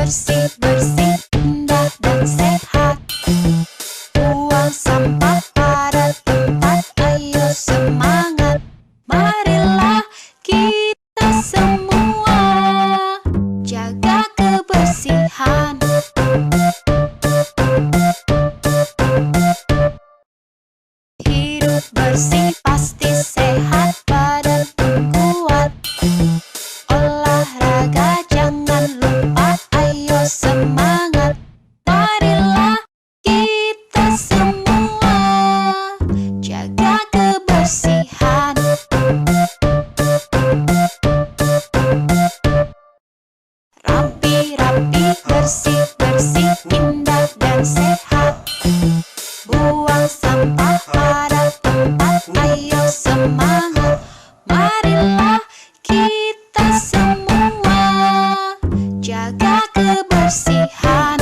bersih-bersih, indah dan sehat. Buang sampah pada tempat, ayo semangat. Marilah kita semua jaga kebersihan. Hidup bersih pasti sehat, badan pun kuat. Olahraga jangan lupa, ayo semangat. Marilah kita semua jaga kebersihan. Rapi-rapi, bersih-bersih, indah dan sehat. Buang sampah pada tempat, ayo semangat. Marilah kita semua jaga kebersihan.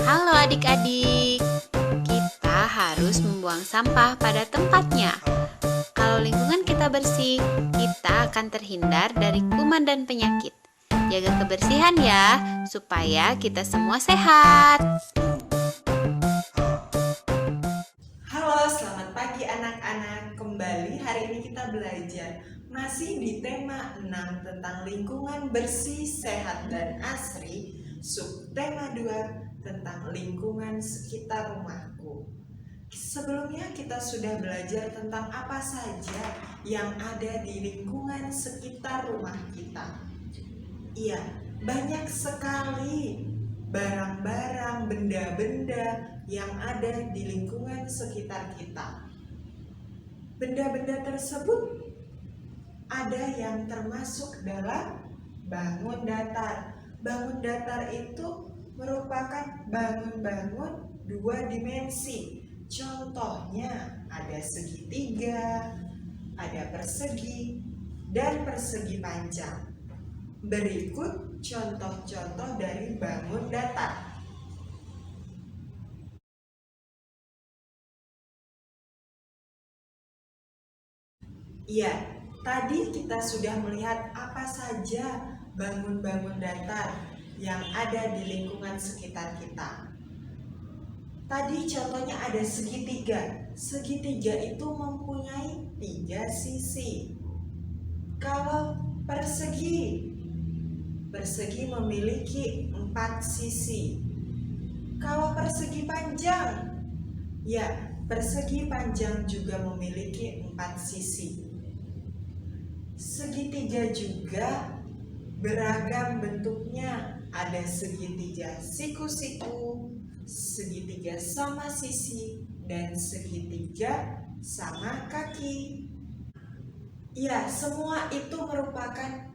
Halo adik-adik, kita harus membuang sampah pada tempatnya. Kalau lingkungan kita bersih, kita akan terhindar dari kuman dan penyakit. Jaga kebersihan ya, supaya kita semua sehat. Halo, selamat pagi anak-anak. Kembali hari ini kita belajar masih di tema 6 tentang lingkungan bersih, sehat, dan asri. Subtema 2 tentang lingkungan sekitar rumahku. Sebelumnya kita sudah belajar tentang apa saja yang ada di lingkungan sekitar rumah kita. Iya, banyak sekali barang-barang, benda-benda yang ada di lingkungan sekitar kita. Benda-benda tersebut ada yang termasuk dalam bangun datar. Bangun datar itu merupakan bangun-bangun 2 dimensi. Contohnya ada segitiga, ada persegi, dan persegi panjang. Berikut contoh-contoh dari bangun datar. Iya, tadi kita sudah melihat apa saja bangun-bangun datar yang ada di lingkungan sekitar kita. Tadi contohnya ada segitiga. Segitiga itu mempunyai 3 sisi. Kalau persegi memiliki 4 sisi. Kalau persegi panjang, ya, persegi panjang juga memiliki 4 sisi. Segitiga juga beragam bentuknya. Ada segitiga siku-siku, segitiga sama sisi, dan segitiga sama kaki. Ya, semua itu merupakan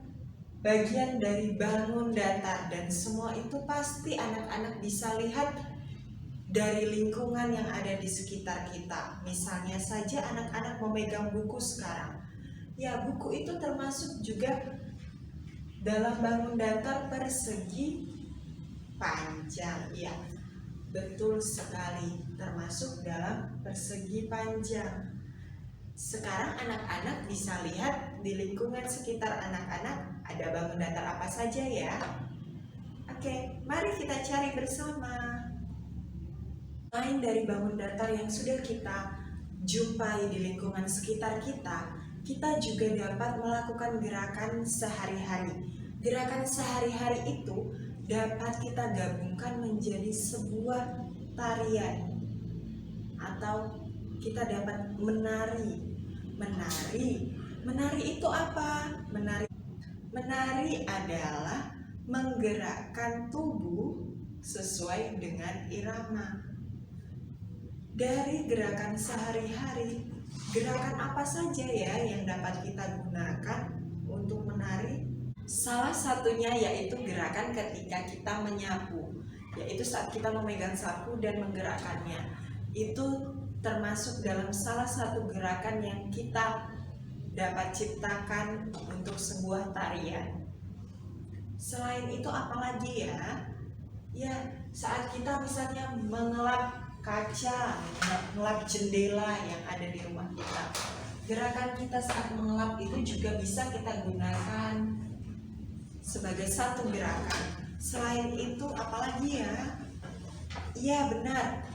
bagian dari bangun datar, dan semua itu pasti anak-anak bisa lihat dari lingkungan yang ada di sekitar kita. Misalnya saja anak-anak memegang buku sekarang. Ya, buku itu termasuk juga dalam bangun datar persegi panjang. Ya, betul sekali, termasuk dalam persegi panjang. Sekarang anak-anak bisa lihat di lingkungan sekitar anak-anak ada bangun datar apa saja ya. Oke, mari kita cari bersama. Selain dari bangun datar yang sudah kita jumpai di lingkungan sekitar kita, kita juga dapat melakukan gerakan sehari-hari. Gerakan sehari-hari itu dapat kita gabungkan menjadi sebuah tarian, atau kita dapat menari. Menari itu apa? Menari adalah menggerakkan tubuh sesuai dengan irama. Dari gerakan sehari-hari, gerakan apa saja ya yang dapat kita gunakan untuk menari? Salah satunya yaitu gerakan ketika kita menyapu, yaitu saat kita memegang sapu dan menggerakkannya. Itu termasuk dalam salah satu gerakan yang kita dapat ciptakan untuk sebuah tarian. Selain itu apalagi ya? Ya, saat kita misalnya mengelap kaca, mengelap jendela yang ada di rumah kita, Gerakan kita saat mengelap itu juga bisa kita gunakan sebagai satu gerakan. Selain itu apalagi ya? Iya benar.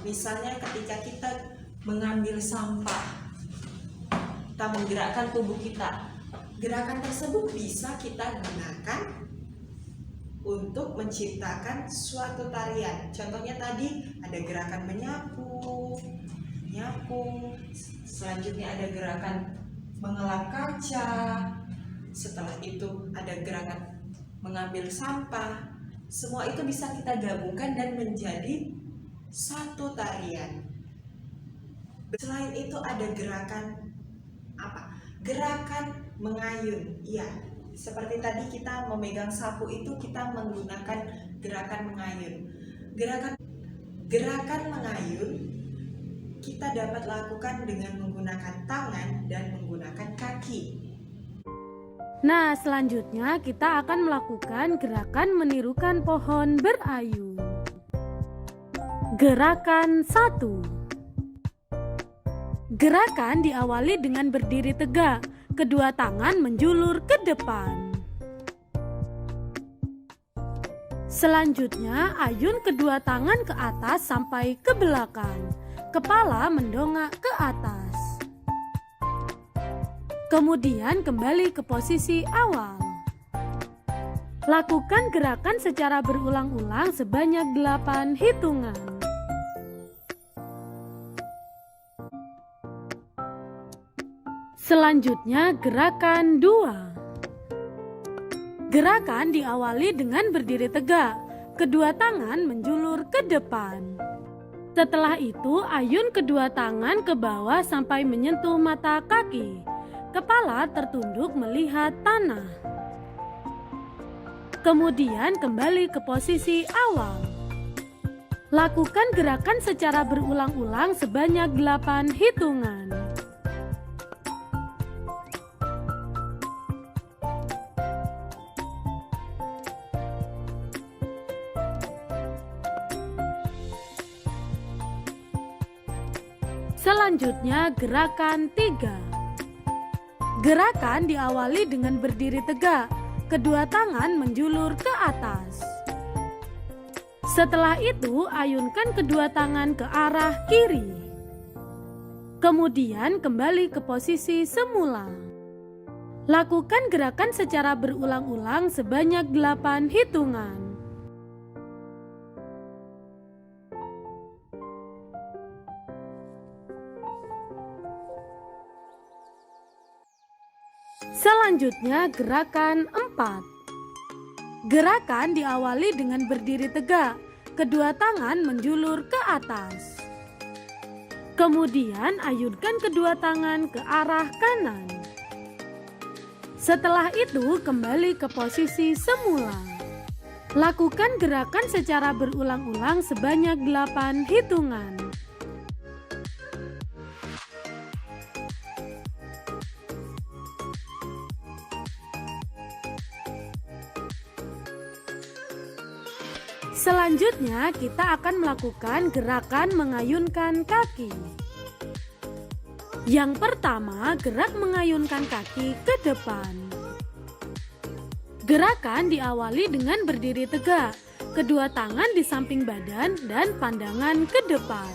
Misalnya ketika kita mengambil sampah, kita menggerakkan tubuh kita. Gerakan tersebut bisa kita gunakan untuk menciptakan suatu tarian. Contohnya tadi ada gerakan menyapu, selanjutnya ada gerakan mengelap kaca, setelah itu ada gerakan mengambil sampah. Semua itu bisa kita gabungkan dan menjadi satu tarian. Selain itu ada gerakan apa? Gerakan mengayun. Iya, seperti tadi kita memegang sapu itu kita menggunakan gerakan mengayun. Gerakan mengayun kita dapat lakukan dengan menggunakan tangan dan menggunakan kaki. Nah, selanjutnya kita akan melakukan gerakan menirukan pohon berayun. Gerakan 1. Gerakan diawali dengan berdiri tegak, kedua tangan menjulur ke depan. Selanjutnya, ayun kedua tangan ke atas sampai ke belakang. Kepala mendongak ke atas. Kemudian kembali ke posisi awal. Lakukan gerakan secara berulang-ulang sebanyak 8 hitungan. Selanjutnya gerakan 2. Gerakan diawali dengan berdiri tegak, kedua tangan menjulur ke depan. Setelah itu, ayun kedua tangan ke bawah sampai menyentuh mata kaki. Kepala tertunduk melihat tanah. Kemudian kembali ke posisi awal. Lakukan gerakan secara berulang-ulang sebanyak 8 hitungan. Selanjutnya gerakan 3. Gerakan diawali dengan berdiri tegak, kedua tangan menjulur ke atas. Setelah itu ayunkan kedua tangan ke arah kiri. Kemudian kembali ke posisi semula. Lakukan gerakan secara berulang-ulang sebanyak 8 hitungan. Selanjutnya gerakan 4. Gerakan diawali dengan berdiri tegak, kedua tangan menjulur ke atas. Kemudian ayunkan kedua tangan ke arah kanan. Setelah itu kembali ke posisi semula. Lakukan gerakan secara berulang-ulang sebanyak 8 hitungan. Selanjutnya kita akan melakukan gerakan mengayunkan kaki. Yang pertama, gerak mengayunkan kaki ke depan. Gerakan diawali dengan berdiri tegak, kedua tangan di samping badan dan pandangan ke depan.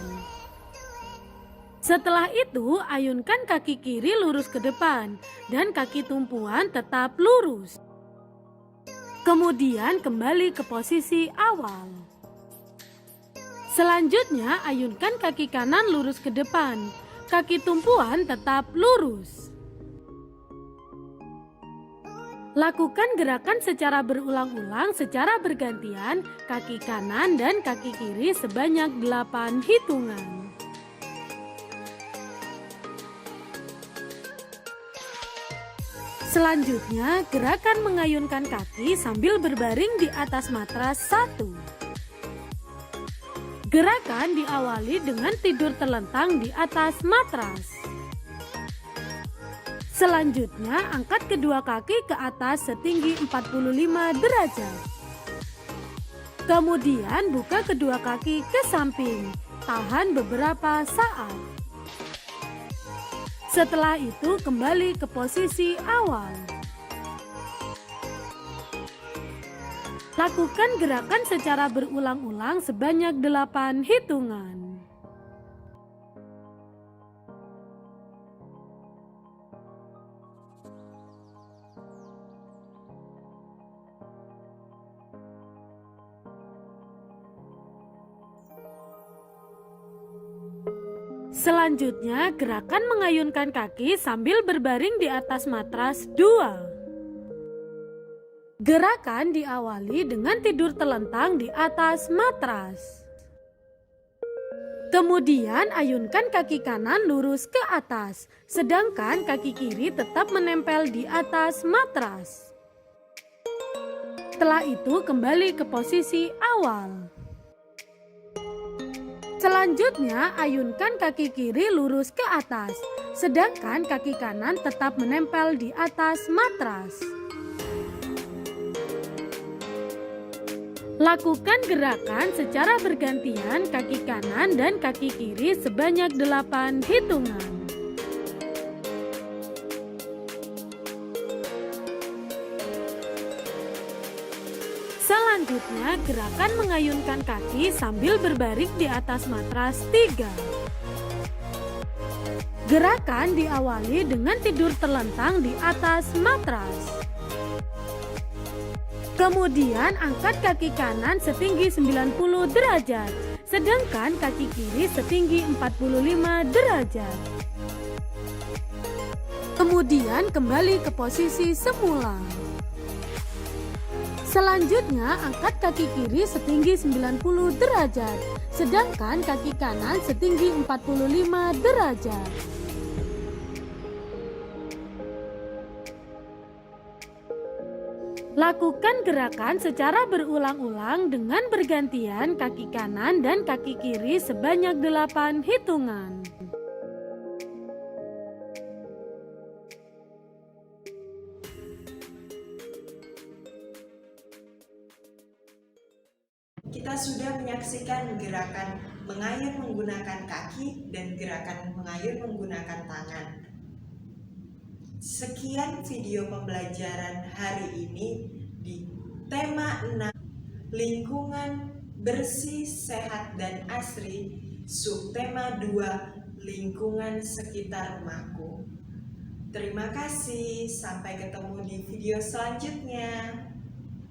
Setelah itu, ayunkan kaki kiri lurus ke depan dan kaki tumpuan tetap lurus. Kemudian kembali ke posisi awal. Selanjutnya ayunkan kaki kanan lurus ke depan, kaki tumpuan tetap lurus. Lakukan gerakan secara berulang-ulang secara bergantian kaki kanan dan kaki kiri sebanyak 8 hitungan. Selanjutnya, gerakan mengayunkan kaki sambil berbaring di atas matras 1. Gerakan diawali dengan tidur terlentang di atas matras. Selanjutnya, angkat kedua kaki ke atas setinggi 45 derajat. Kemudian, buka kedua kaki ke samping. Tahan beberapa saat. Setelah itu kembali ke posisi awal. Lakukan gerakan secara berulang-ulang sebanyak 8 hitungan. Selanjutnya, gerakan mengayunkan kaki sambil berbaring di atas matras 2. Gerakan diawali dengan tidur telentang di atas matras. Kemudian ayunkan kaki kanan lurus ke atas, sedangkan kaki kiri tetap menempel di atas matras. Setelah itu kembali ke posisi awal. Selanjutnya, ayunkan kaki kiri lurus ke atas, sedangkan kaki kanan tetap menempel di atas matras. Lakukan gerakan secara bergantian kaki kanan dan kaki kiri sebanyak 8 hitungan. Selanjutnya, gerakan mengayunkan kaki sambil berbaring di atas matras 3. Gerakan diawali dengan tidur terlentang di atas matras. Kemudian angkat kaki kanan setinggi 90 derajat, sedangkan kaki kiri setinggi 45 derajat. Kemudian kembali ke posisi semula. Selanjutnya, angkat kaki kiri setinggi 90 derajat, sedangkan kaki kanan setinggi 45 derajat. Lakukan gerakan secara berulang-ulang dengan bergantian kaki kanan dan kaki kiri sebanyak 8 hitungan. Kita sudah menyaksikan gerakan mengayun menggunakan kaki dan gerakan mengayun menggunakan tangan. Sekian video pembelajaran hari ini di tema 6 lingkungan bersih, sehat, dan asri, subtema 2 lingkungan sekitar rumahku. Terima kasih, sampai ketemu di video selanjutnya.